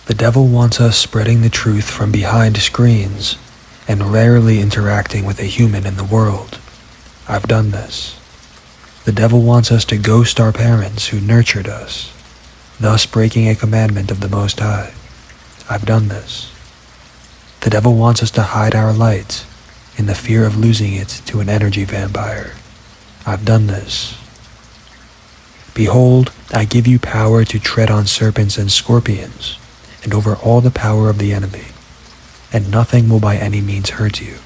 The devil wants us spreading the truth from behind screens and rarely interacting with a human in the world. I've done this. The devil wants us to ghost our parents who nurtured us, thus breaking a commandment of the Most High. I've done this. The devil wants us to hide our light in the fear of losing it to an energy vampire. I've done this. Behold, I give you power to tread on serpents and scorpions, and over all the power of the enemy, and nothing will by any means hurt you.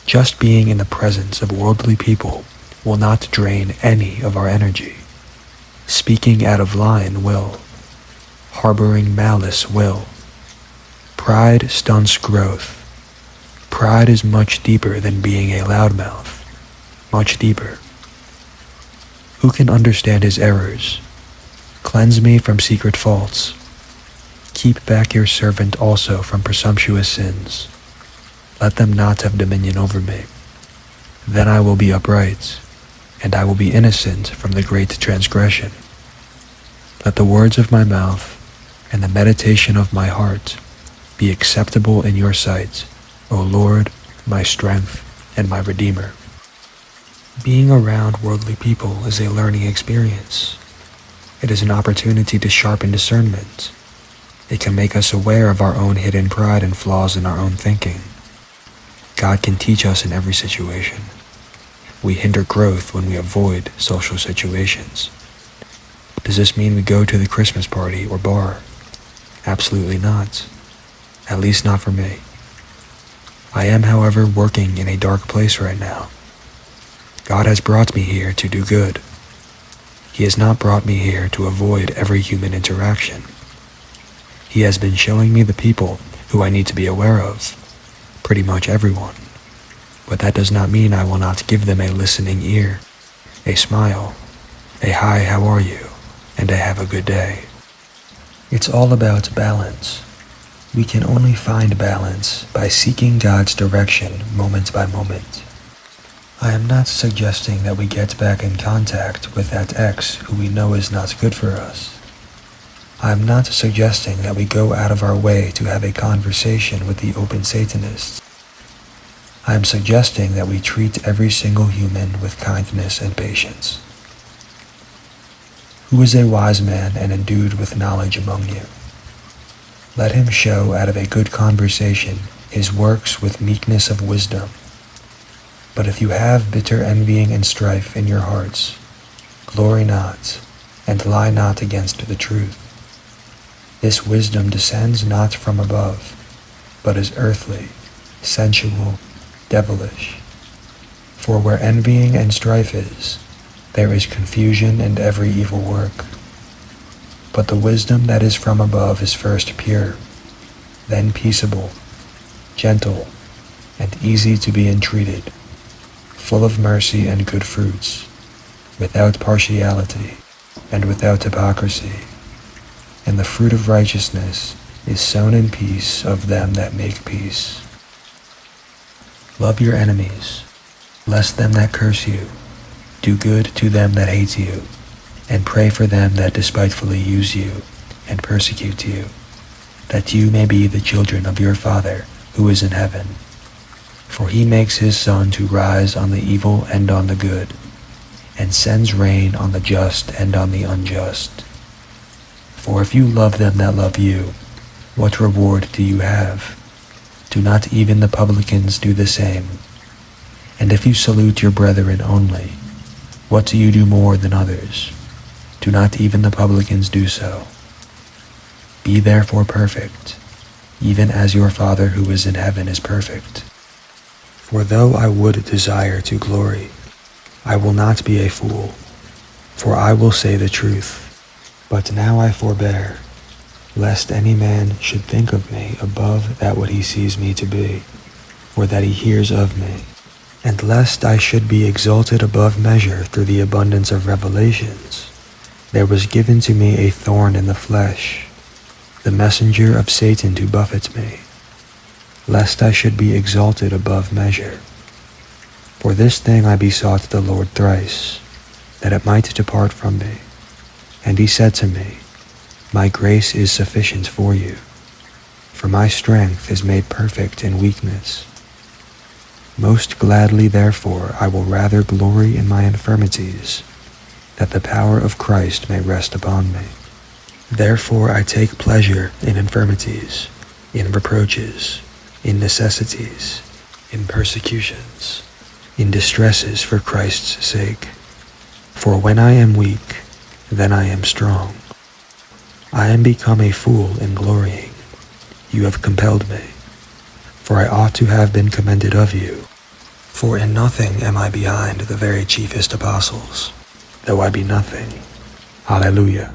Just being in the presence of worldly people will not drain any of our energy. Speaking out of line will. Harboring malice will. Pride stunts growth. Pride is much deeper than being a loudmouth. Much deeper. Who can understand his errors? Cleanse me from secret faults. Keep back your servant also from presumptuous sins. Let them not have dominion over me. Then I will be upright, and I will be innocent from the great transgression. Let the words of my mouth and the meditation of my heart be acceptable in your sight, O Lord, my strength and my Redeemer. Being around worldly people is a learning experience. It is an opportunity to sharpen discernment. It can make us aware of our own hidden pride and flaws in our own thinking. God can teach us in every situation. We hinder growth when we avoid social situations. Does this mean we go to the Christmas party or bar? Absolutely not. At least not for me. I am, however, working in a dark place right now. God has brought me here to do good. He has not brought me here to avoid every human interaction. He has been showing me the people who I need to be aware of, pretty much everyone. But that does not mean I will not give them a listening ear, a smile, a hi, how are you, and a have a good day. It's all about balance. We can only find balance by seeking God's direction moment by moment. I am not suggesting that we get back in contact with that ex who we know is not good for us. I am not suggesting that we go out of our way to have a conversation with the open Satanists. I am suggesting that we treat every single human with kindness and patience. Who is a wise man and endued with knowledge among you? Let him show out of a good conversation his works with meekness of wisdom. But if you have bitter envying and strife in your hearts, glory not, and lie not against the truth. This wisdom descends not from above, but is earthly, sensual, devilish. For where envying and strife is, there is confusion and every evil work. But the wisdom that is from above is first pure, then peaceable, gentle, and easy to be entreated, full of mercy and good fruits, without partiality and without hypocrisy. And the fruit of righteousness is sown in peace of them that make peace. Love your enemies, bless them that curse you, do good to them that hate you, and pray for them that despitefully use you and persecute you, that you may be the children of your Father who is in heaven. For he makes his sun to rise on the evil and on the good, and sends rain on the just and on the unjust. For if you love them that love you, what reward do you have? Do not even the publicans do the same? And if you salute your brethren only, what do you do more than others? Do not even the publicans do so? Be therefore perfect, even as your Father who is in heaven is perfect. For though I would desire to glory, I will not be a fool, for I will say the truth. But now I forbear, lest any man should think of me above that what he sees me to be, or that he hears of me, and lest I should be exalted above measure through the abundance of revelations. There was given to me a thorn in the flesh, the messenger of Satan to buffet me, lest I should be exalted above measure. For this thing I besought the Lord thrice, that it might depart from me. And he said to me, My grace is sufficient for you, for my strength is made perfect in weakness. Most gladly, therefore, I will rather glory in my infirmities, that the power of Christ may rest upon me. Therefore I take pleasure in infirmities, in reproaches, in necessities, in persecutions, in distresses for Christ's sake. For when I am weak, then I am strong. I am become a fool in glorying. You have compelled me, for I ought to have been commended of you. For in nothing am I behind the very chiefest apostles, though I be nothing. Hallelujah.